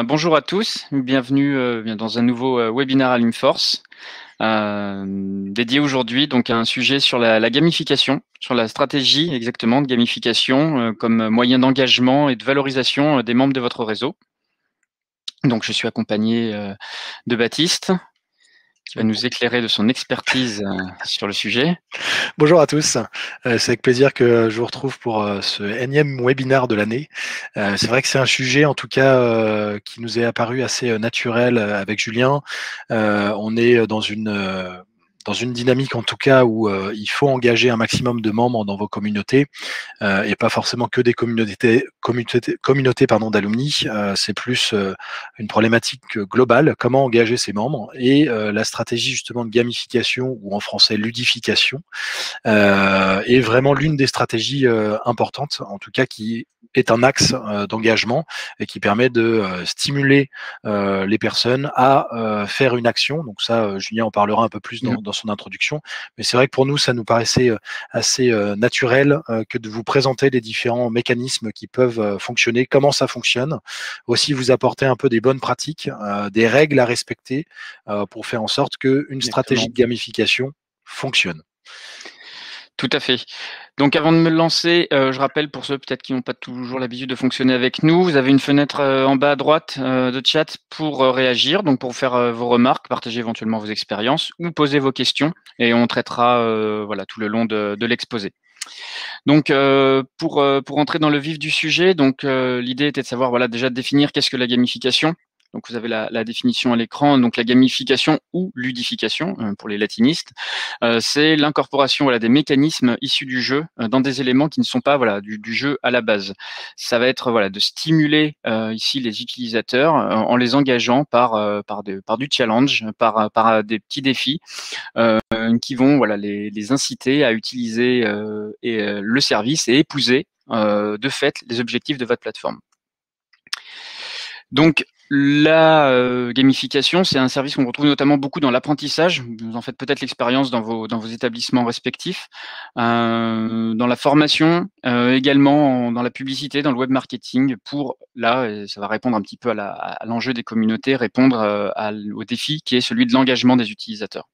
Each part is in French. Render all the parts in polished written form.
Bonjour à tous, bienvenue dans un nouveau webinaire Alumforce, dédié aujourd'hui donc à un sujet sur la gamification, sur la stratégie exactement de gamification comme moyen d'engagement et de valorisation des membres de votre réseau. Donc je suis accompagné de Baptiste, qui va nous éclairer de son expertise sur le sujet. Bonjour à tous, c'est avec plaisir que je vous retrouve pour ce énième webinaire de l'année. C'est vrai que c'est un sujet en tout cas qui nous est apparu assez naturel avec Julien. On est dans une dynamique en tout cas où il faut engager un maximum de membres dans vos communautés et pas forcément que des communautés d'alumni. C'est plus une problématique globale, comment engager ses membres et la stratégie justement de gamification ou en français ludification est vraiment l'une des stratégies importantes, en tout cas qui est un axe d'engagement et qui permet de stimuler les personnes à faire une action. Donc ça, Julien en parlera un peu plus dans son introduction. Mais c'est vrai que pour nous, ça nous paraissait assez naturel que de vous présenter les différents mécanismes qui peuvent fonctionner, comment ça fonctionne, aussi vous apporter un peu des bonnes pratiques, des règles à respecter pour faire en sorte qu'une stratégie de gamification fonctionne. Tout à fait. Donc avant de me lancer, je rappelle pour ceux peut-être qui n'ont pas toujours l'habitude de fonctionner avec nous, vous avez une fenêtre en bas à droite de chat pour réagir, donc pour faire vos remarques, partager éventuellement vos expériences ou poser vos questions et on traitera tout le long de l'exposé. Donc pour entrer dans le vif du sujet, donc l'idée était de savoir déjà de définir qu'est-ce que la gamification. Donc vous avez la définition à l'écran. Donc la gamification ou ludification pour les latinistes, c'est l'incorporation des mécanismes issus du jeu dans des éléments qui ne sont pas du jeu à la base. Ça va être de stimuler ici les utilisateurs en les engageant par du challenge, par des petits défis qui vont les inciter à utiliser le service et épouser de fait les objectifs de votre plateforme. Donc, la gamification, c'est un service qu'on retrouve notamment beaucoup dans l'apprentissage. Vous en faites peut-être l'expérience dans vos établissements respectifs, dans la formation, également dans la publicité, dans le web marketing. Et ça va répondre un petit peu à l'enjeu des communautés, répondre au défi qui est celui de l'engagement des utilisateurs.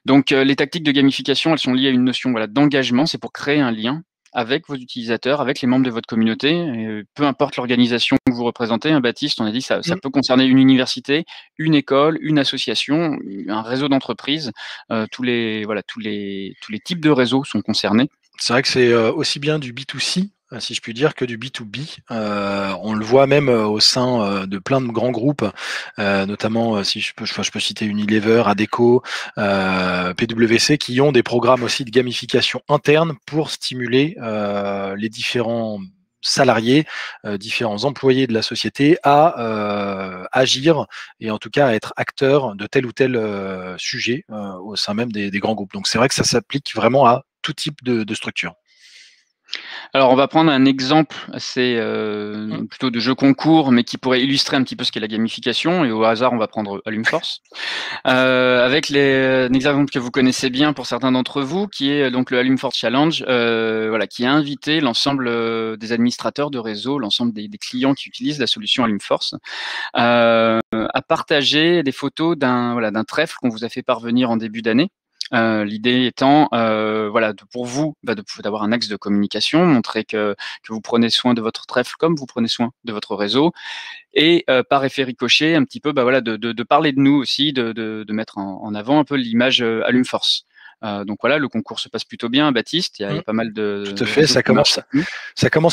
Donc, les tactiques de gamification, elles sont liées à une notion d'engagement. C'est pour créer un lien avec vos utilisateurs, avec les membres de votre communauté. Et peu importe l'organisation que vous représentez, Baptiste, on a dit que ça peut concerner une université, une école, une association, un réseau d'entreprises. Tous les types de réseaux sont concernés. C'est vrai que c'est aussi bien du B2C, si je puis dire, que du B2B. On le voit même au sein de plein de grands groupes, notamment si je peux citer Unilever, Adecco, PwC, qui ont des programmes aussi de gamification interne pour stimuler les différents salariés, différents employés de la société à agir et en tout cas à être acteurs de tel ou tel sujet au sein même des grands groupes. Donc c'est vrai que ça s'applique vraiment à tout type de structure. Alors, on va prendre un exemple assez plutôt de jeu concours, mais qui pourrait illustrer un petit peu ce qu'est la gamification. Et au hasard, on va prendre Alumforce, avec un exemple que vous connaissez bien pour certains d'entre vous, qui est donc le Alumforce Challenge, qui a invité l'ensemble des administrateurs de réseau, l'ensemble des clients qui utilisent la solution Alumforce, à partager des photos d'un trèfle qu'on vous a fait parvenir en début d'année. L'idée étant, pour vous, d'avoir un axe de communication, montrer que vous prenez soin de votre trèfle comme vous prenez soin de votre réseau, et par effet ricochet, un petit peu, de parler de nous aussi, de mettre en avant un peu l'image Alumforce. Donc voilà, le concours se passe plutôt bien, Baptiste. Il y a pas mal de tout à fait, ça commence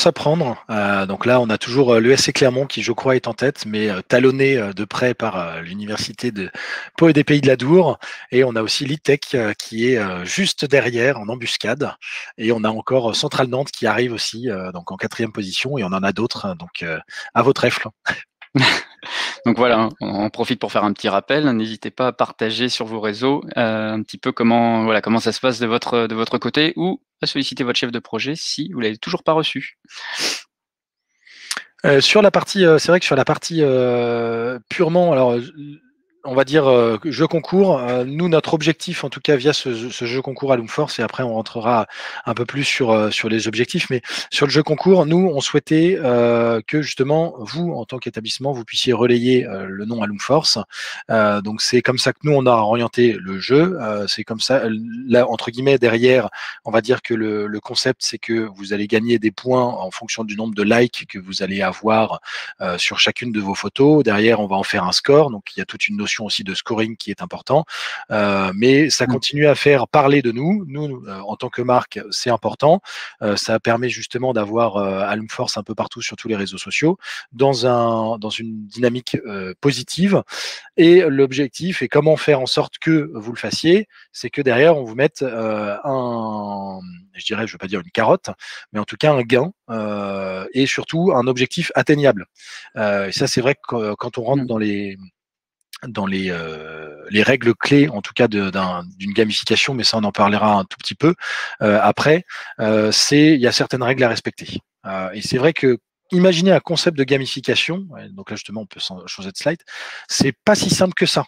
à prendre. Donc là, on a toujours l'ESC Clermont qui, je crois, est en tête, mais talonné de près par l'université de Pau et des Pays de la Dour. Et on a aussi l'ITEC qui est juste derrière en embuscade. Et on a encore Centrale Nantes qui arrive aussi donc en 4e position. Et on en a d'autres. Donc à votre trèfle. Donc voilà, on profite pour faire un petit rappel. N'hésitez pas à partager sur vos réseaux un petit peu comment ça se passe de votre côté, ou à solliciter votre chef de projet si vous l'avez toujours pas reçu. Sur la partie, c'est vrai que sur la partie purement, alors on va dire, jeu concours. Nous, notre objectif, en tout cas via ce jeu concours Alumforce, et après on rentrera un peu plus sur les objectifs, mais sur le jeu concours, nous, on souhaitait que justement, vous, en tant qu'établissement, vous puissiez relayer le nom Alumforce. Donc c'est comme ça que nous, on a orienté le jeu. C'est comme ça, là, entre guillemets, derrière, on va dire que le concept, c'est que vous allez gagner des points en fonction du nombre de likes que vous allez avoir sur chacune de vos photos. Derrière, on va en faire un score, donc il y a toute une notion aussi de scoring qui est important, mais ça continue à faire parler de nous. Nous, en tant que marque, c'est important. Ça permet justement d'avoir Alumforce un peu partout sur tous les réseaux sociaux, dans une dynamique positive. Et l'objectif, et comment faire en sorte que vous le fassiez, c'est que derrière, on vous mette je dirais, je ne veux pas dire une carotte, mais en tout cas un gain, et surtout un objectif atteignable. Et ça, c'est vrai que quand on rentre dans les règles clés, en tout cas d'une gamification, mais ça on en parlera un tout petit peu après, il y a certaines règles à respecter. Et c'est vrai que imaginez un concept de gamification, donc là justement on peut changer de slide, c'est pas si simple que ça.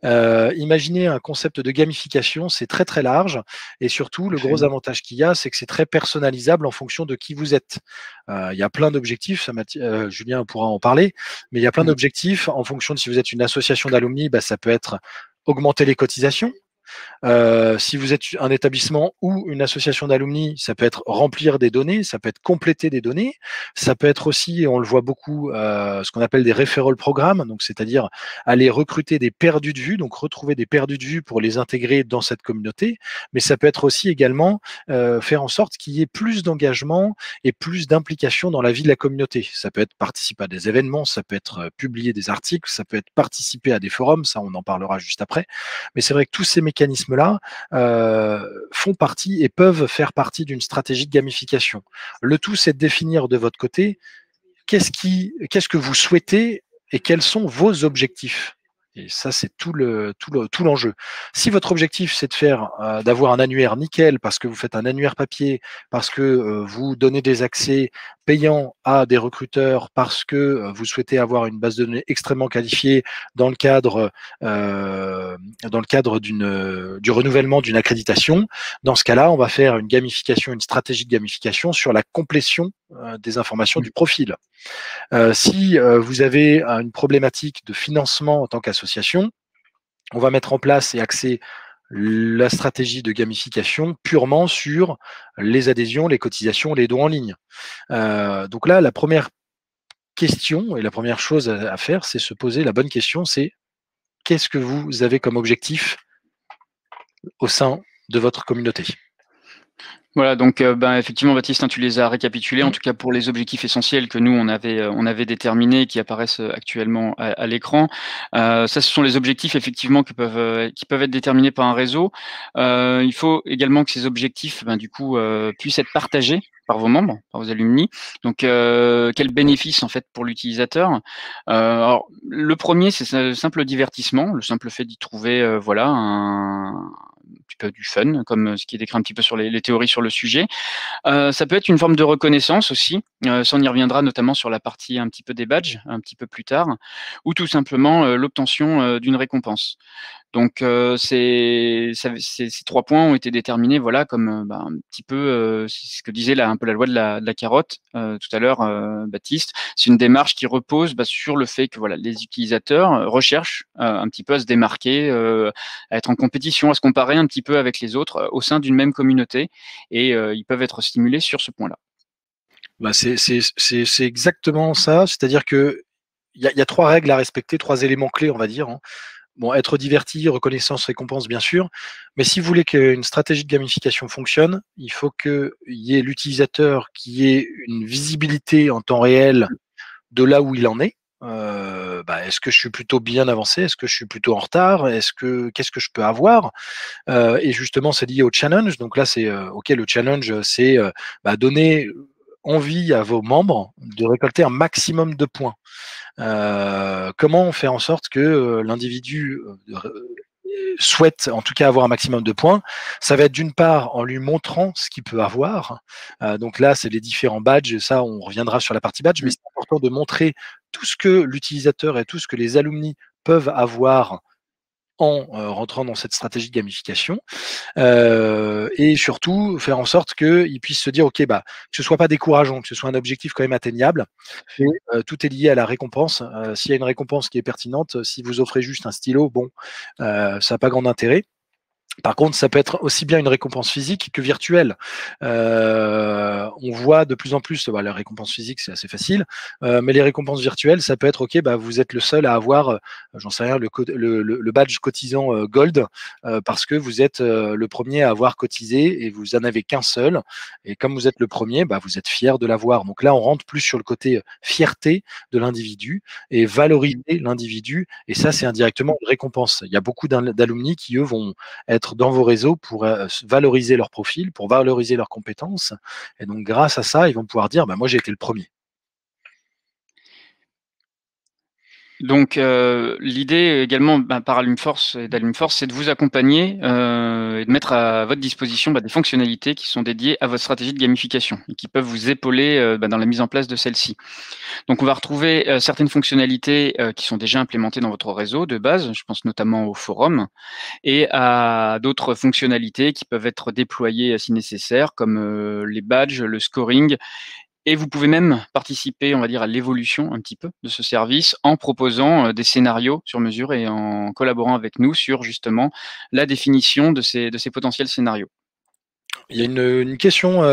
Imaginez un concept de gamification, c'est très très large, et surtout le gros avantage qu'il y a, c'est que c'est très personnalisable en fonction de qui vous êtes. Il y a plein d'objectifs, Julien pourra en parler, mais il y a plein d'objectifs en fonction de si vous êtes une association d'alumni, ça peut être augmenter les cotisations. Si vous êtes un établissement ou une association d'alumni, ça peut être remplir des données, ça peut être compléter des données, ça peut être aussi, et on le voit beaucoup, ce qu'on appelle des referral programmes, donc c'est-à-dire aller recruter des perdus de vue, donc retrouver des perdus de vue pour les intégrer dans cette communauté, mais ça peut être aussi également faire en sorte qu'il y ait plus d'engagement et plus d'implication dans la vie de la communauté. Ça peut être participer à des événements, ça peut être publier des articles, ça peut être participer à des forums, ça on en parlera juste après, mais c'est vrai que tous ces mécanismes-là font partie et peuvent faire partie d'une stratégie de gamification. Le tout, c'est de définir de votre côté qu'est-ce que vous souhaitez et quels sont vos objectifs. Et ça, c'est tout l'enjeu. Si votre objectif, c'est de faire, d'avoir un annuaire nickel, parce que vous faites un annuaire papier, parce que vous donnez des accès payants à des recruteurs, parce que vous souhaitez avoir une base de données extrêmement qualifiée dans le cadre du renouvellement d'une accréditation, dans ce cas-là, on va faire une gamification, une stratégie de gamification sur la complétion des informations du profil. Si vous avez une problématique de financement en tant qu'association, on va mettre en place et axer la stratégie de gamification purement sur les adhésions, les cotisations, les dons en ligne. Donc là, la première question et la première chose à faire, c'est se poser la bonne question, c'est qu'est-ce que vous avez comme objectif au sein de votre communauté? Voilà, donc effectivement, Baptiste, hein, tu les as récapitulés, en tout cas pour les objectifs essentiels que nous, on avait déterminés et qui apparaissent actuellement à l'écran. Ça, ce sont les objectifs effectivement qui peuvent être déterminés par un réseau. Il faut également que ces objectifs, du coup, puissent être partagés par vos membres, par vos alumni. Donc, quel bénéfice en fait pour l'utilisateur? Alors, le premier, c'est le simple divertissement, le simple fait d'y trouver, voilà, un petit peu du fun, comme ce qui est décrit un petit peu sur les théories sur le sujet. Ça peut être une forme de reconnaissance aussi, ça on y reviendra notamment sur la partie un petit peu des badges, un petit peu plus tard, ou tout simplement l'obtention d'une récompense. Donc ces 3 points ont été déterminés, voilà, comme un petit peu, c'est ce que disait un peu la loi de la carotte tout à l'heure, Baptiste. C'est une démarche qui repose sur le fait que voilà, les utilisateurs recherchent un petit peu à se démarquer, à être en compétition, à se comparer un petit peu avec les autres au sein d'une même communauté, et ils peuvent être stimulés sur ce point-là. C'est exactement ça, c'est-à-dire que il y a 3 règles à respecter, 3 éléments clés, on va dire, hein. Bon, être diverti, reconnaissance, récompense, bien sûr. Mais si vous voulez qu'une stratégie de gamification fonctionne, il faut qu'il y ait l'utilisateur qui ait une visibilité en temps réel de là où il en est. Est-ce que je suis plutôt bien avancé? Est-ce que je suis plutôt en retard? Qu'est-ce que je peux avoir? Et justement, c'est lié au challenge. Donc là, c'est OK, le challenge, c'est donner envie à vos membres de récolter un maximum de points. Comment faire en sorte que l'individu souhaite en tout cas avoir un maximum de points? Ça va être d'une part en lui montrant ce qu'il peut avoir. Donc là, c'est les différents badges. Ça, on reviendra sur la partie badge, mais c'est important de montrer tout ce que l'utilisateur et tout ce que les alumni peuvent avoir en rentrant dans cette stratégie de gamification, et surtout faire en sorte qu'ils puissent se dire, ok, bah, que ce soit pas décourageant, que ce soit un objectif quand même atteignable. Et tout est lié à la récompense. S'il y a une récompense qui est pertinente, si vous offrez juste un stylo, bon, ça n'a pas grand intérêt. Par contre, ça peut être aussi bien une récompense physique que virtuelle. On voit de plus en plus, la récompense physique, c'est assez facile, mais les récompenses virtuelles, ça peut être, ok, bah, vous êtes le seul à avoir, j'en sais rien, le badge cotisant Gold, parce que vous êtes le premier à avoir cotisé et vous en avez qu'un seul. Et comme vous êtes le premier, bah, vous êtes fier de l'avoir. Donc là, on rentre plus sur le côté fierté de l'individu et valoriser l'individu. Et ça, c'est indirectement une récompense. Il y a beaucoup d'alumni qui, eux, vont être dans vos réseaux pour valoriser leur profil, pour valoriser leurs compétences. Et donc, grâce à ça, ils vont pouvoir dire, bah, moi, j'ai été le premier. Donc, l'idée également par Alumforce et d'Alumforce, c'est de vous accompagner et de mettre à votre disposition des fonctionnalités qui sont dédiées à votre stratégie de gamification et qui peuvent vous épauler dans la mise en place de celle-ci. Donc, on va retrouver certaines fonctionnalités qui sont déjà implémentées dans votre réseau de base, je pense notamment au forum, et à d'autres fonctionnalités qui peuvent être déployées si nécessaire, comme les badges, le scoring. Et vous pouvez même participer, on va dire, à l'évolution un petit peu de ce service en proposant des scénarios sur mesure et en collaborant avec nous sur justement la définition de ces potentiels scénarios. Il y a une question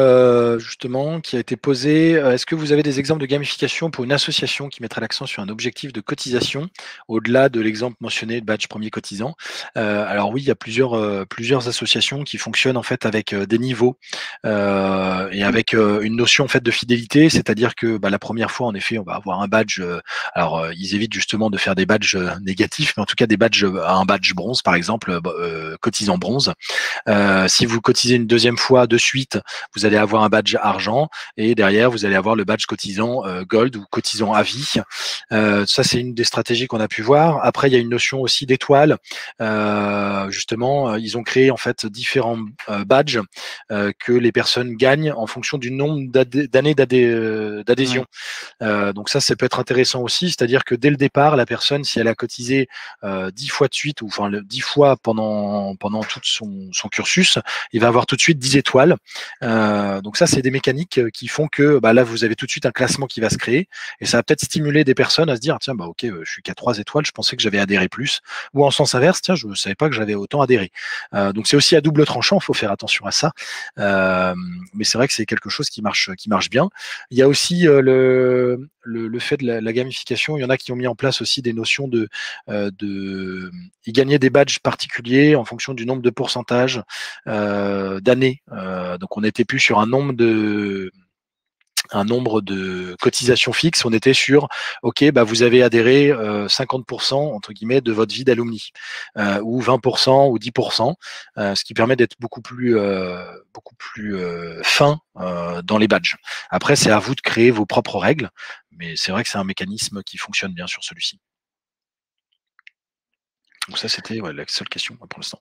justement qui a été posée. Est-ce que vous avez des exemples de gamification pour une association qui mettrait l'accent sur un objectif de cotisation au-delà de l'exemple mentionné de badge premier cotisant? Alors oui, il y a plusieurs associations qui fonctionnent en fait avec des niveaux et avec une notion en fait de fidélité, c'est-à-dire que la première fois en effet on va avoir un badge. Alors ils évitent justement de faire des badges négatifs, mais en tout cas des badges, un badge bronze par exemple, cotisant bronze. Si vous cotisez une deuxième fois de suite, vous allez avoir un badge argent et derrière, vous allez avoir le badge cotisant gold ou cotisant à vie. Ça, c'est une des stratégies qu'on a pu voir. Après, il y a une notion aussi d'étoiles. Justement, ils ont créé en fait différents badges que les personnes gagnent en fonction du nombre d'années d'adhésion. Donc ça peut être intéressant aussi, c'est-à-dire que dès le départ, la personne, si elle a cotisé 10 fois de suite, ou enfin 10 fois pendant tout son cursus, il va avoir tout de suite 10 étoiles. Donc ça, c'est des mécaniques qui font que là, vous avez tout de suite un classement qui va se créer, et ça va peut-être stimuler des personnes à se dire, tiens, ok, je suis qu'à 3 étoiles, je pensais que j'avais adhéré plus, ou en sens inverse, tiens, je ne savais pas que j'avais autant adhéré. Donc c'est aussi à double tranchant, il faut faire attention à ça. Mais c'est vrai que c'est quelque chose qui marche bien. Il y a aussi le fait de la gamification. Il y en a qui ont mis en place aussi des notions ils gagnaient des badges particuliers en fonction du nombre de pourcentage d'années. Donc on n'était plus sur un nombre de cotisations fixes, on était sur, ok, vous avez adhéré 50% entre guillemets de votre vie d'alumni, ou 20% ou 10%, ce qui permet d'être beaucoup plus fin dans les badges. Après, c'est à vous de créer vos propres règles, mais c'est vrai que c'est un mécanisme qui fonctionne bien sur celui-ci. Donc ça, c'était la seule question pour l'instant.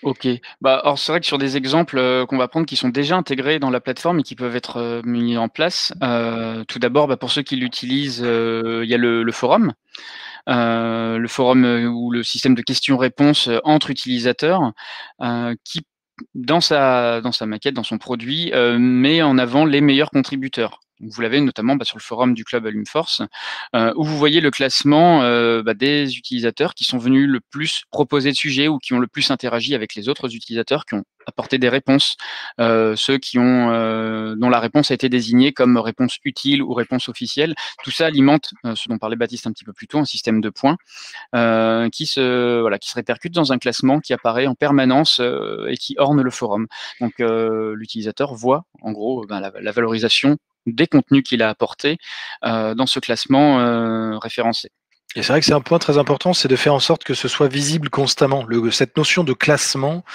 Ok. Alors c'est vrai que sur des exemples qu'on va prendre qui sont déjà intégrés dans la plateforme et qui peuvent être mis en place, tout d'abord, pour ceux qui l'utilisent, il y a le forum. Le forum ou le système de questions-réponses entre utilisateurs qui, dans sa maquette, dans son produit, met en avant les meilleurs contributeurs. Vous l'avez notamment sur le forum du club Alumforce, où vous voyez le classement des utilisateurs qui sont venus le plus proposer de sujets ou qui ont le plus interagi avec les autres utilisateurs qui ont apporté des réponses, ceux qui ont dont la réponse a été désignée comme réponse utile ou réponse officielle. Tout ça alimente ce dont parlait Baptiste un petit peu plus tôt, un système de points qui se répercute dans un classement qui apparaît en permanence et qui orne le forum. Donc l'utilisateur voit en gros la valorisation des contenus qu'il a apportés dans ce classement référencé. Et c'est vrai que c'est un point très important, c'est de faire en sorte que ce soit visible constamment. Cette notion de classement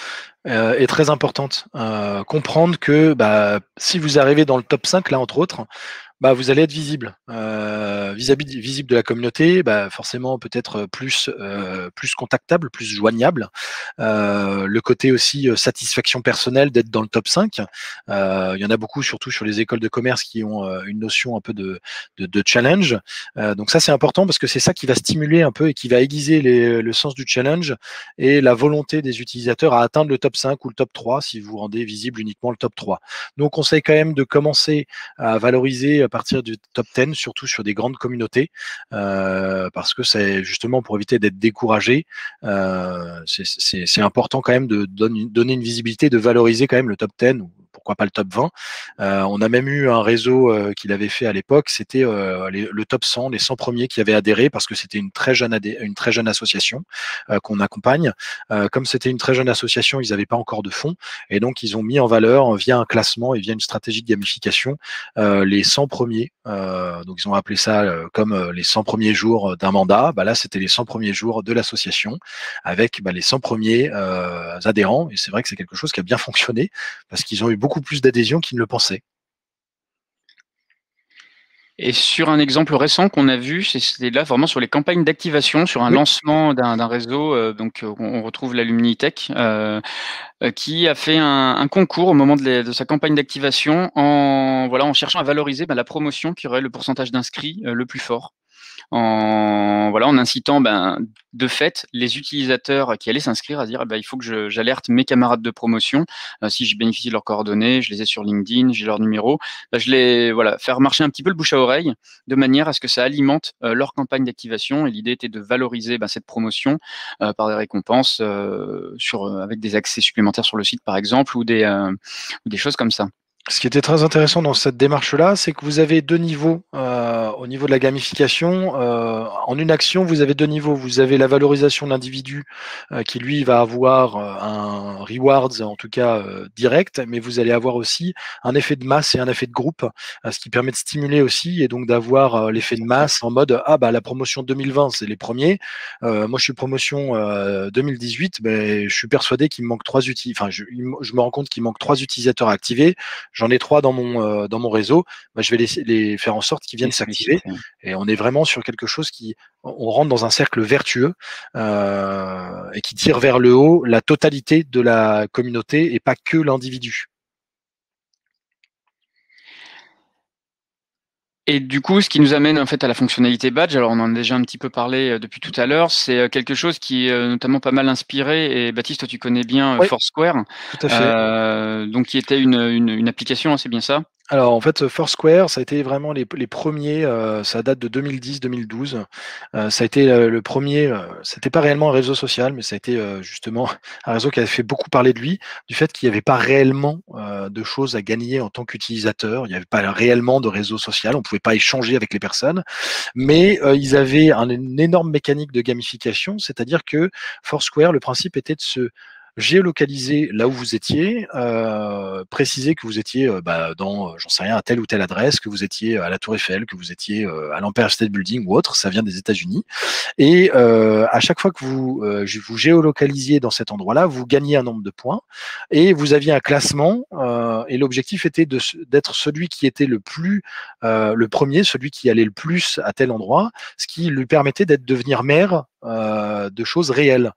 est très importante. Comprendre que si vous arrivez dans le top 5, là entre autres, Bah, vous allez être visible, visible de la communauté, bah, forcément peut-être plus contactable, plus joignable. Le côté aussi satisfaction personnelle d'être dans le top 5. Il y en a beaucoup, surtout sur les écoles de commerce, qui ont une notion un peu de challenge. Donc ça, c'est important parce que c'est ça qui va stimuler un peu et qui va aiguiser le sens du challenge et la volonté des utilisateurs à atteindre le top 5 ou le top 3 si vous rendez visible uniquement le top 3. Nous, on conseille quand même de commencer à valoriser à partir du top 10, surtout sur des grandes communautés, parce que c'est justement pour éviter d'être découragé. C'est important quand même de donner une visibilité, de valoriser quand même le top 10 ou pourquoi pas le top 20. On a même eu un réseau qu'il avait fait à l'époque, c'était le top 100, les 100 premiers qui avaient adhéré parce que c'était une très jeune association qu'on accompagne. Comme c'était une très jeune association, ils n'avaient pas encore de fonds et donc ils ont mis en valeur via un classement et via une stratégie de gamification les 100 premiers. Donc ils ont appelé ça comme les 100 premiers jours d'un mandat. Bah, là, c'était les 100 premiers jours de l'association avec les 100 premiers adhérents. Et c'est vrai que c'est quelque chose qui a bien fonctionné parce qu'ils ont eu beaucoup plus d'adhésion qu'ils ne le pensaient. Et sur un exemple récent qu'on a vu, c'était là vraiment sur les campagnes d'activation, sur un Oui, lancement d'un réseau, donc on retrouve l'Alumni Tech, qui a fait un concours au moment de sa campagne d'activation en cherchant à valoriser la promotion qui aurait le pourcentage d'inscrits le plus fort. En incitant de fait les utilisateurs qui allaient s'inscrire à dire il faut que j'alerte mes camarades de promotion si je bénéficie de leurs coordonnées, je les ai sur LinkedIn, j'ai leur numéro, faire marcher un petit peu le bouche à oreille de manière à ce que ça alimente leur campagne d'activation. Et l'idée était de valoriser cette promotion par des récompenses avec des accès supplémentaires sur le site par exemple ou des choses comme ça. ce qui était très intéressant dans cette démarche-là, c'est que vous avez deux niveaux au niveau de la gamification. En une action, vous avez deux niveaux. Vous avez la valorisation de l'individu qui, lui, va avoir un rewards, en tout cas direct, mais vous allez avoir aussi un effet de masse et un effet de groupe, ce qui permet de stimuler aussi et donc d'avoir l'effet de masse en mode la promotion 2020, c'est les premiers. Moi, je suis promotion 2018, je suis persuadé qu'il me manque trois outils. Enfin, je me rends compte qu'il manque trois utilisateurs à activer. J'en ai trois dans mon réseau, je vais les faire en sorte qu'ils viennent s'activer. Et on est vraiment sur quelque chose on rentre dans un cercle vertueux et qui tire vers le haut la totalité de la communauté et pas que l'individu. Et du coup, ce qui nous amène en fait à la fonctionnalité badge, alors on en a déjà un petit peu parlé depuis tout à l'heure, c'est quelque chose qui est notamment pas mal inspiré, et Baptiste, toi tu connais bien Oui, Foursquare, tout à fait. donc qui était une application, hein, c'est bien ça? Alors en fait, Foursquare, ça a été vraiment les premiers, ça date de 2010-2012. Ça a été le premier, c'était pas réellement un réseau social, mais ça a été justement un réseau qui avait fait beaucoup parler de lui, du fait qu'il n'y avait pas réellement de choses à gagner en tant qu'utilisateur. Il n'y avait pas réellement de réseau social, on ne pouvait pas échanger avec les personnes, mais ils avaient une énorme mécanique de gamification, c'est-à-dire que Foursquare, le principe était de se géolocaliser là où vous étiez, préciser que vous étiez dans, j'en sais rien, à telle ou telle adresse, que vous étiez à la Tour Eiffel, que vous étiez à l'Empire State Building ou autre, ça vient des États-Unis. Et à chaque fois que vous géolocalisiez dans cet endroit-là, vous gagniez un nombre de points et vous aviez un classement. Et l'objectif était d'être celui qui était le premier, celui qui allait le plus à tel endroit, ce qui lui permettait devenir maire de choses réelles.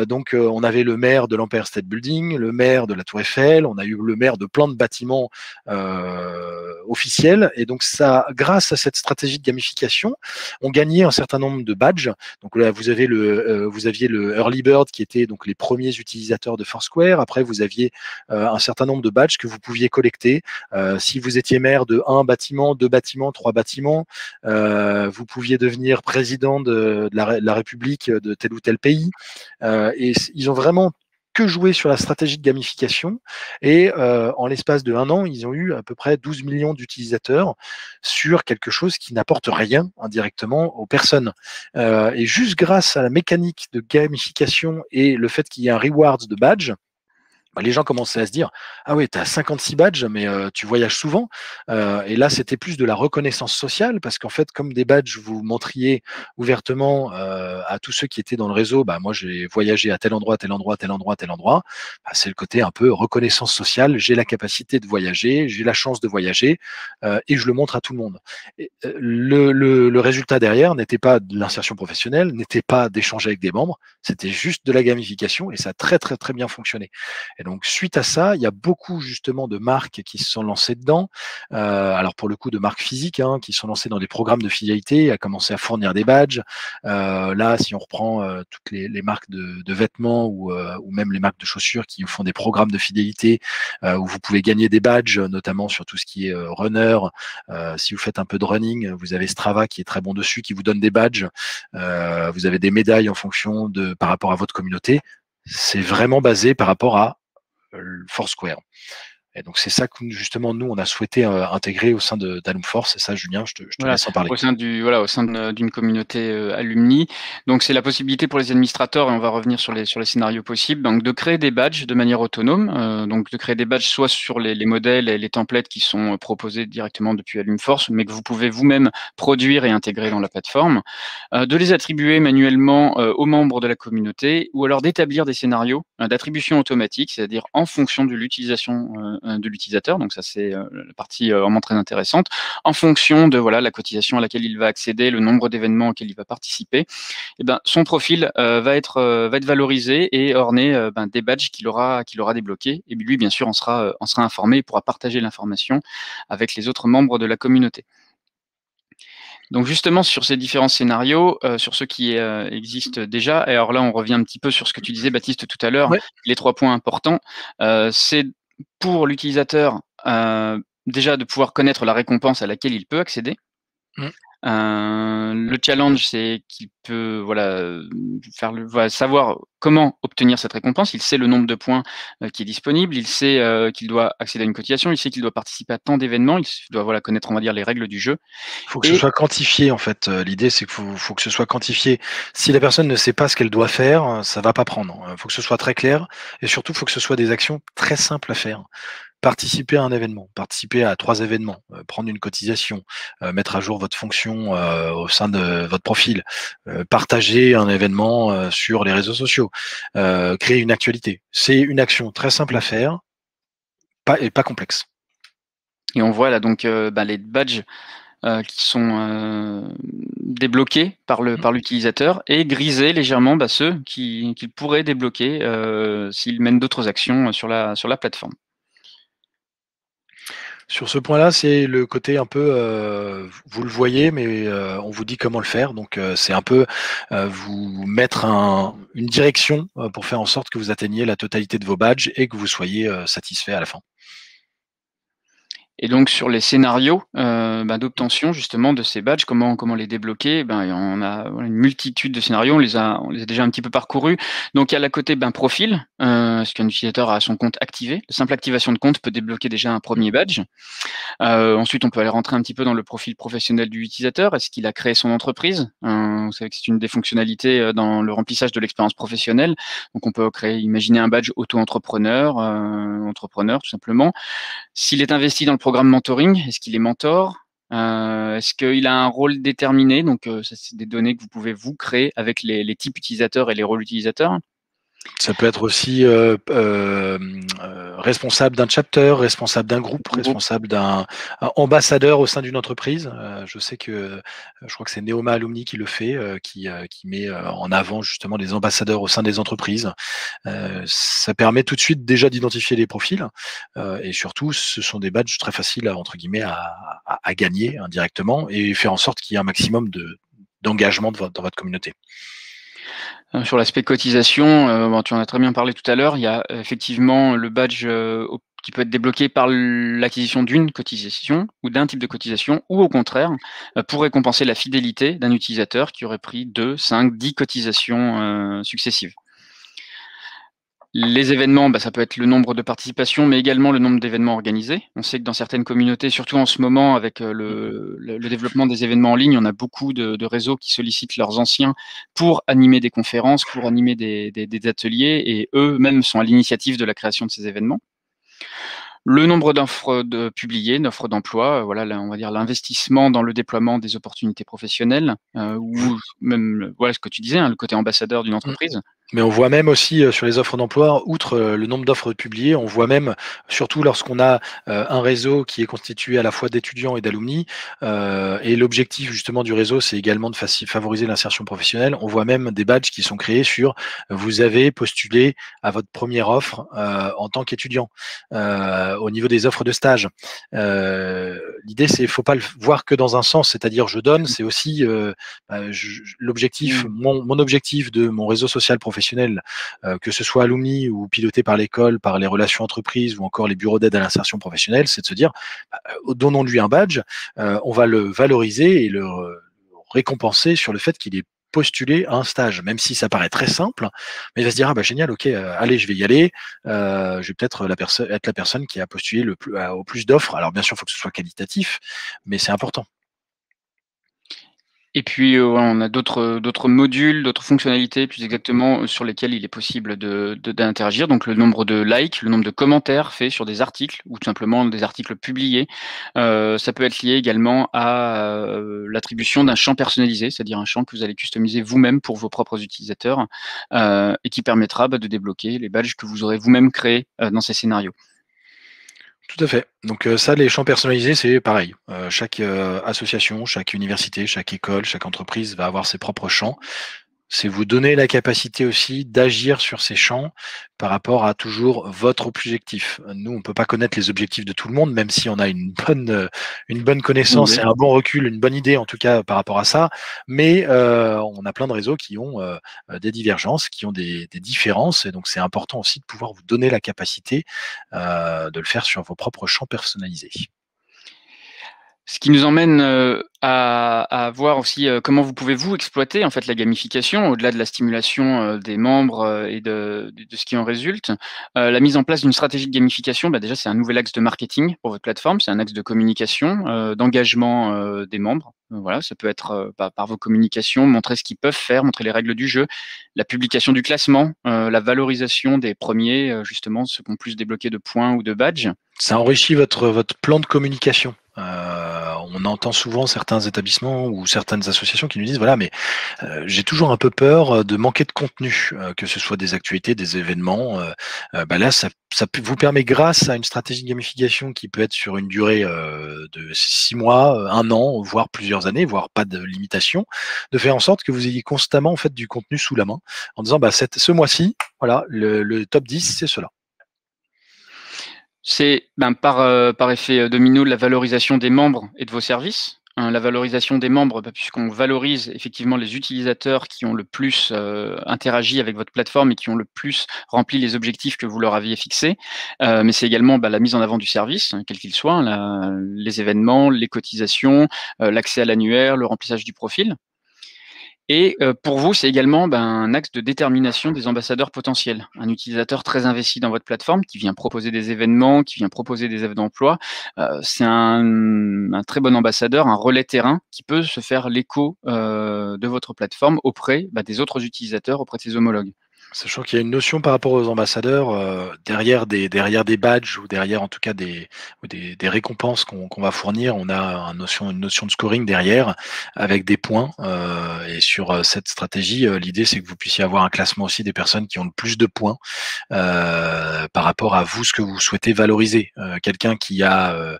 Donc, on avait le maire de l'Empire State Building, le maire de la Tour Eiffel, on a eu le maire de plein de bâtiments officiels. Et donc, ça, grâce à cette stratégie de gamification, on gagnait un certain nombre de badges. Donc là, vous aviez le Early Bird qui était donc les premiers utilisateurs de Foursquare. Après, vous aviez un certain nombre de badges que vous pouviez collecter. Si vous étiez maire de un bâtiment, deux bâtiments, trois bâtiments, vous pouviez devenir président de la République de tel ou tel pays. Et ils ont vraiment que joué sur la stratégie de gamification. Et en l'espace de 1 an, ils ont eu à peu près 12 millions d'utilisateurs sur quelque chose qui n'apporte rien indirectement aux personnes. Et juste grâce à la mécanique de gamification et le fait qu'il y ait un rewards de badge, les gens commençaient à se dire: «Ah ouais, tu as 56 badges, mais tu voyages souvent?» Et là, c'était plus de la reconnaissance sociale parce qu'en fait, comme des badges, vous montriez ouvertement, à tous ceux qui étaient dans le réseau: «Bah, moi, j'ai voyagé à tel endroit, tel endroit, tel endroit, tel endroit». Bah, c'est le côté un peu reconnaissance sociale. J'ai la capacité de voyager, j'ai la chance de voyager, et je le montre à tout le monde. Et le résultat derrière n'était pas de l'insertion professionnelle, n'était pas d'échanger avec des membres, c'était juste de la gamification et ça a très, très, très bien fonctionné. Et donc, suite à ça, il y a beaucoup justement de marques qui se sont lancées dedans. Alors pour le coup, de marques physiques hein, qui sont lancées dans des programmes de fidélité, à commencer à fournir des badges. Là, si on reprend toutes les marques de vêtements ou même les marques de chaussures qui font des programmes de fidélité où vous pouvez gagner des badges, notamment sur tout ce qui est runner. Si vous faites un peu de running, vous avez Strava qui est très bon dessus, qui vous donne des badges. Vous avez des médailles en fonction de par rapport à votre communauté. C'est vraiment basé par rapport à Foursquare. Et donc, c'est ça que justement, nous, on a souhaité intégrer au sein d'Alum Force. Et ça, Julien, je te Voilà, laisse en parler. au sein d'une communauté alumni. Donc c'est la possibilité pour les administrateurs, et on va revenir sur les scénarios possibles, donc de créer des badges de manière autonome, donc de créer des badges soit sur les modèles et les templates qui sont proposés directement depuis Alumforce, mais que vous pouvez vous-même produire et intégrer dans la plateforme, de les attribuer manuellement aux membres de la communauté, ou alors d'établir des scénarios d'attribution automatique, c'est-à-dire en fonction de l'utilisation de l'utilisateur. Donc ça c'est la partie vraiment très intéressante, en fonction de voilà la cotisation à laquelle il va accéder, le nombre d'événements auxquels il va participer, et ben, son profil va être valorisé et orné des badges qu'il aura débloqués. Et lui, bien sûr, on sera informé et pourra partager l'information avec les autres membres de la communauté. Donc justement, sur ces différents scénarios, sur ceux qui existent déjà, et alors là, on revient un petit peu sur ce que tu disais, Baptiste, tout à l'heure, Ouais. les 3 points importants. C'est pour l'utilisateur, déjà de pouvoir connaître la récompense à laquelle il peut accéder. Mm. Le challenge, c'est qu'il peut savoir comment obtenir cette récompense. Il sait le nombre de points qui est disponible, il sait qu'il doit accéder à une cotisation, il sait qu'il doit participer à tant d'événements, il doit connaître, on va dire, les règles du jeu. Il faut que ce Et soit quantifié, en fait. L'idée, c'est qu'il faut que ce soit quantifié. Si la personne ne sait pas ce qu'elle doit faire, ça va pas prendre. Il faut que ce soit très clair et surtout, il faut que ce soit des actions très simples à faire. Participer à un événement, participer à 3 événements, prendre une cotisation, mettre à jour votre fonction au sein de votre profil, partager un événement sur les réseaux sociaux, créer une actualité. C'est une action très simple à faire, pas complexe. on voit là donc les badges qui sont débloqués par l'utilisateur, et griser légèrement ceux qu'il pourrait débloquer s'il mène d'autres actions sur la plateforme. Sur ce point-là, c'est le côté un peu, vous le voyez, mais on vous dit comment le faire. Donc, c'est un peu, vous mettre une direction, pour faire en sorte que vous atteigniez la totalité de vos badges et que vous soyez, satisfait à la fin. Et donc sur les scénarios d'obtention justement de ces badges, comment les débloquer? On a voilà une multitude de scénarios, on les a déjà un petit peu parcourus. Donc il y a la côté profil, est-ce qu'un utilisateur a son compte activé? La simple activation de compte peut débloquer déjà un premier badge. Ensuite, on peut aller rentrer un petit peu dans le profil professionnel de l'utilisateur. Est-ce qu'il a créé son entreprise? Vous savez que c'est une des fonctionnalités dans le remplissage de l'expérience professionnelle. Donc on peut imaginer un badge auto-entrepreneur, entrepreneur tout simplement. S'il est investi dans le programme mentoring, est-ce qu'il est mentor? Est-ce qu'il a un rôle déterminé? Donc ça, c'est des données que vous pouvez vous créer avec les types utilisateurs et les rôles utilisateurs. Ça peut être aussi, responsable d'un chapter, responsable d'un groupe, Groupe. responsable un ambassadeur au sein d'une entreprise. Je sais que, je crois que c'est Neoma Alumni qui le fait, qui met, en avant justement des ambassadeurs au sein des entreprises. Ça permet tout de suite déjà d'identifier les profils, et surtout ce sont des badges très faciles à entre guillemets à gagner indirectement et faire en sorte qu'il y ait un maximum d'engagement dans votre communauté. Sur l'aspect cotisation, tu en as très bien parlé tout à l'heure. Il y a effectivement le badge qui peut être débloqué par l'acquisition d'une cotisation ou d'un type de cotisation, ou au contraire, pour récompenser la fidélité d'un utilisateur qui aurait pris 2, 5, 10 cotisations successives. Les événements, ça peut être le nombre de participations, mais également le nombre d'événements organisés. On sait que dans certaines communautés, surtout en ce moment avec le développement des événements en ligne, on a beaucoup de réseaux qui sollicitent leurs anciens pour animer des conférences, pour animer des ateliers, et eux-mêmes sont à l'initiative de la création de ces événements. Le nombre d'offres publiées, d'offres d'emploi, voilà, on va dire l'investissement dans le déploiement des opportunités professionnelles, ou même, voilà ce que tu disais, hein, le côté ambassadeur d'une entreprise. Mais on voit même aussi sur les offres d'emploi, outre le nombre d'offres publiées, on voit même, surtout lorsqu'on a un réseau qui est constitué à la fois d'étudiants et d'alumni, et l'objectif justement du réseau, c'est également de favoriser l'insertion professionnelle. On voit même des badges qui sont créés sur vous avez postulé à votre première offre en tant qu'étudiant, au niveau des offres de stage. L'idée, c'est faut pas le voir que dans un sens, c'est-à-dire je donne, c'est aussi l'objectif, mon objectif de mon réseau social professionnel, que ce soit alumni ou piloté par l'école, par les relations entreprises ou encore les bureaux d'aide à l'insertion professionnelle, c'est de se dire, donnons-lui un badge, on va le valoriser et le récompenser sur le fait qu'il ait postulé à un stage, même si ça paraît très simple, mais il va se dire, génial, ok, allez, je vais y aller, je vais peut-être être la personne qui a postulé au plus d'offres. Alors bien sûr, il faut que ce soit qualitatif, mais c'est important. Et puis, on a d'autres modules, d'autres fonctionnalités plus exactement, sur lesquelles il est possible d'interagir. Donc le nombre de likes, le nombre de commentaires faits sur des articles ou tout simplement des articles publiés. Ça peut être lié également à, l'attribution d'un champ personnalisé, c'est-à-dire un champ que vous allez customiser vous-même pour vos propres utilisateurs, et qui permettra, de débloquer les badges que vous aurez vous-même créés, dans ces scénarios. Tout à fait. Donc ça, les champs personnalisés, c'est pareil. Chaque association, chaque université, chaque école, chaque entreprise va avoir ses propres champs. C'est vous donner la capacité aussi d'agir sur ces champs par rapport à toujours votre objectif. Nous, on peut pas connaître les objectifs de tout le monde, même si on a une bonne connaissance et un bon recul, une bonne idée en tout cas par rapport à ça. Mais on a plein de réseaux qui ont des divergences, qui ont des différences, et donc c'est important aussi de pouvoir vous donner la capacité de le faire sur vos propres champs personnalisés. Ce qui nous emmène, à voir aussi, comment vous pouvez vous exploiter en fait la gamification au-delà de la stimulation, des membres, et de ce qui en résulte. La mise en place d'une stratégie de gamification, déjà c'est un nouvel axe de marketing pour votre plateforme, c'est un axe de communication, d'engagement, des membres. Voilà, ça peut être, par vos communications, montrer ce qu'ils peuvent faire, montrer les règles du jeu, la publication du classement, la valorisation des premiers, justement ceux qui ont plus débloqué de points ou de badges. Ça enrichit votre plan de communication. On entend souvent certains établissements ou certaines associations qui nous disent, voilà, mais j'ai toujours un peu peur de manquer de contenu, que ce soit des actualités, des événements. Là, ça vous permet, grâce à une stratégie de gamification qui peut être sur une durée de 6 mois, 1 an, voire plusieurs années, voire pas de limitation, de faire en sorte que vous ayez constamment en fait du contenu sous la main, en disant, ce mois-ci, voilà, le top 10, c'est cela. C'est, par effet, domino, la valorisation des membres et de vos services. Hein, la valorisation des membres, puisqu'on valorise effectivement les utilisateurs qui ont le plus, interagi avec votre plateforme et qui ont le plus rempli les objectifs que vous leur aviez fixés. Mais c'est également, la mise en avant du service, hein, quel qu'il soit, hein, les événements, les cotisations, l'accès à l'annuaire, le remplissage du profil. Et pour vous, c'est également, un axe de détermination des ambassadeurs potentiels. Un utilisateur très investi dans votre plateforme qui vient proposer des événements, qui vient proposer des offres d'emploi, c'est un très bon ambassadeur, un relais terrain qui peut se faire l'écho, de votre plateforme auprès, des autres utilisateurs, auprès de ses homologues. Sachant qu'il y a une notion par rapport aux ambassadeurs, derrière des badges ou derrière en tout cas des récompenses qu'on va fournir, on a une notion de scoring derrière avec des points. Et sur cette stratégie, l'idée c'est que vous puissiez avoir un classement aussi des personnes qui ont le plus de points par rapport à vous, ce que vous souhaitez valoriser. Quelqu'un qui a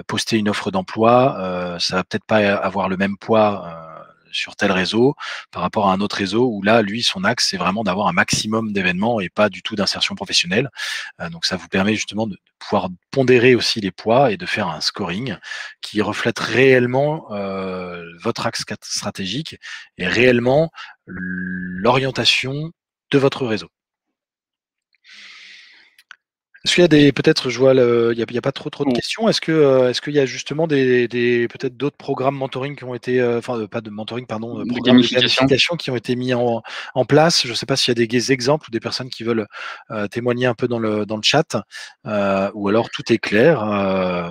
posté une offre d'emploi, ça va peut-être pas avoir le même poids sur tel réseau par rapport à un autre réseau où là, lui, son axe, c'est vraiment d'avoir un maximum d'événements et pas du tout d'insertion professionnelle. Donc, ça vous permet justement de pouvoir pondérer aussi les poids et de faire un scoring qui reflète réellement votre axe stratégique et réellement l'orientation de votre réseau. Est-ce qu'il y a des, peut-être, je vois, il y a pas trop de Oh, questions. Est-ce qu'il y a justement peut-être d'autres programmes mentoring qui ont été, enfin, pas de mentoring, pardon, de programmes de gamification. gamification qui ont été mis en place? Je ne sais pas s'il y a des exemples ou des personnes qui veulent témoigner un peu dans le chat, ou alors tout est clair. Euh,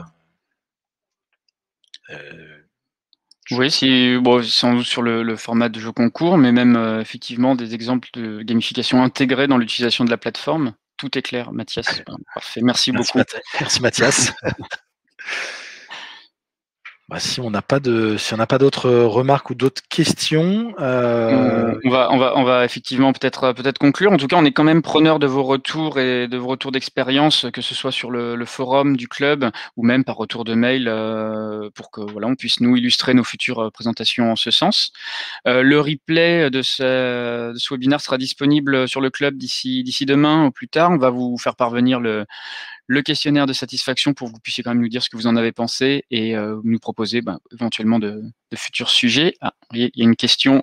Oui, si, bon, sans doute sur le format de jeu concours, mais même effectivement des exemples de gamification intégrée dans l'utilisation de la plateforme. Tout est clair, Mathias. Ben, parfait, merci Merci, beaucoup. Merci Mathias. Bah, si on n'a pas d'autres remarques ou d'autres questions, On va effectivement peut-être conclure. En tout cas, on est quand même preneur de vos retours et de vos retours d'expérience, que ce soit sur le forum du club ou même par retour de mail, pour que voilà, on puisse nous illustrer nos futures présentations en ce sens. Le replay de ce webinaire sera disponible sur le club d'ici demain ou plus tard. On va vous faire parvenir le questionnaire de satisfaction pour que vous puissiez quand même nous dire ce que vous en avez pensé et nous proposer éventuellement de futurs sujets. Ah, il y a une question.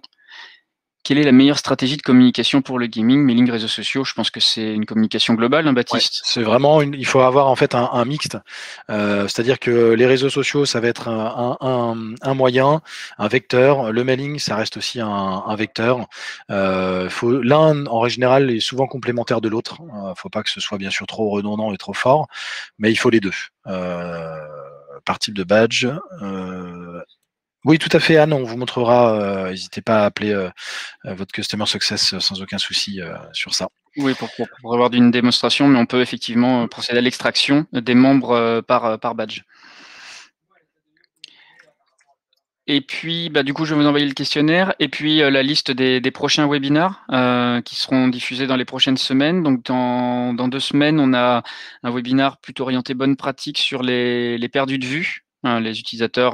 Quelle est la meilleure stratégie de communication pour le gaming, mailing, réseaux sociaux? Je pense que c'est une communication globale, hein, ouais, Baptiste? c'est vraiment il faut avoir en fait un mixte. C'est-à-dire que les réseaux sociaux, ça va être un moyen, un vecteur. Le mailing, ça reste aussi un vecteur. L'un, en général, est souvent complémentaire de l'autre. Faut pas que ce soit bien sûr trop redondant et trop fort, mais il faut les deux. Par type de badge. Oui, tout à fait, Anne, on vous montrera. N'hésitez pas à appeler votre Customer Success sans aucun souci sur ça. Oui, pour avoir d'une démonstration, mais on peut effectivement procéder à l'extraction des membres par badge. Et puis, du coup, je vais vous envoyer le questionnaire et puis la liste des prochains webinars qui seront diffusés dans les prochaines semaines. Donc, dans 2 semaines, on a un webinar plutôt orienté bonne pratique sur les perdus de vue, hein, les utilisateurs,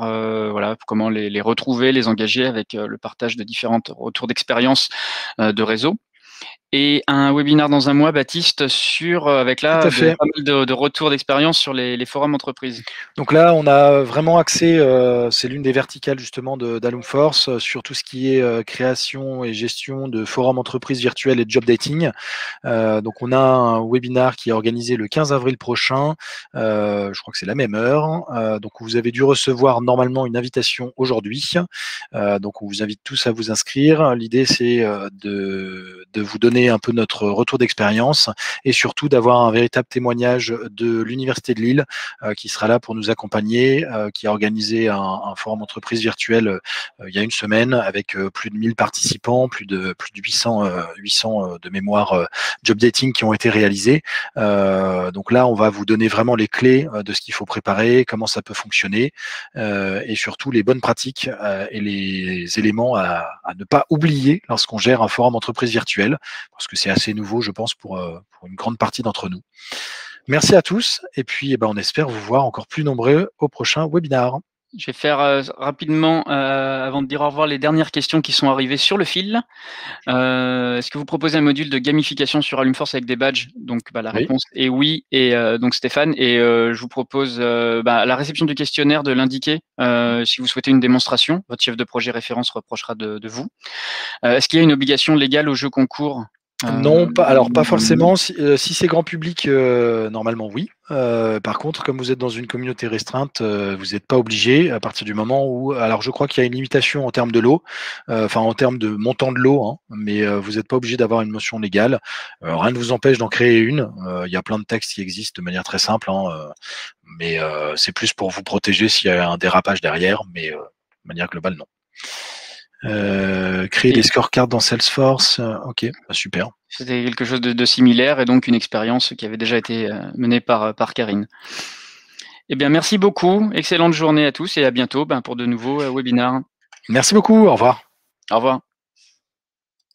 voilà, comment les retrouver, les engager avec le partage de différentes retours d'expérience de réseau. Et un webinar dans un mois, Baptiste, sur avec Tout là à de fait. pas mal de retours d'expérience sur les forums entreprises. Donc là, on a vraiment accès, c'est l'une des verticales justement d'Alum Force, sur tout ce qui est création et gestion de forums entreprises virtuelles et de job dating. Donc on a un webinar qui est organisé le 15 avril prochain, je crois que c'est la même heure. Donc vous avez dû recevoir normalement une invitation aujourd'hui. Donc on vous invite tous à vous inscrire. L'idée c'est de vous donner un peu notre retour d'expérience et surtout d'avoir un véritable témoignage de l'Université de Lille qui sera là pour nous accompagner, qui a organisé un forum entreprise virtuel il y a une semaine avec plus de 1000 participants, plus de 800 de mémoire job dating qui ont été réalisés. Donc là, on va vous donner vraiment les clés de ce qu'il faut préparer, comment ça peut fonctionner, et surtout les bonnes pratiques et les éléments à ne pas oublier lorsqu'on gère un forum entreprise virtuel, parce que c'est assez nouveau, je pense, pour une grande partie d'entre nous. Merci à tous, et puis on espère vous voir encore plus nombreux au prochain webinaire. Je vais faire rapidement, avant de dire au revoir, les dernières questions qui sont arrivées sur le fil. Est-ce que vous proposez un module de gamification sur Alumforce avec des badges? Donc, la Oui, réponse est oui. Et donc Stéphane, et je vous propose à la réception du questionnaire de l'indiquer si vous souhaitez une démonstration. Votre chef de projet référence reprochera de vous. Est-ce qu'il y a une obligation légale au jeu concours? non, alors pas forcément. Si c'est grand public, normalement oui. Par contre, comme vous êtes dans une communauté restreinte, vous n'êtes pas obligé à partir du moment où. Alors, je crois qu'il y a une limitation en termes de lot, enfin en termes de montant de lot, hein, mais vous n'êtes pas obligé d'avoir une motion légale. Rien ne vous empêche d'en créer une. Il y a plein de textes qui existent de manière très simple, hein, mais c'est plus pour vous protéger s'il y a un dérapage derrière, mais de manière globale, non. Créer Et des scorecards dans Salesforce, ok, super. c'était quelque chose de similaire et donc une expérience qui avait déjà été menée par Karine. Eh bien, merci beaucoup. Excellente journée à tous et à bientôt pour de nouveaux webinars. Merci beaucoup, au revoir. Au revoir.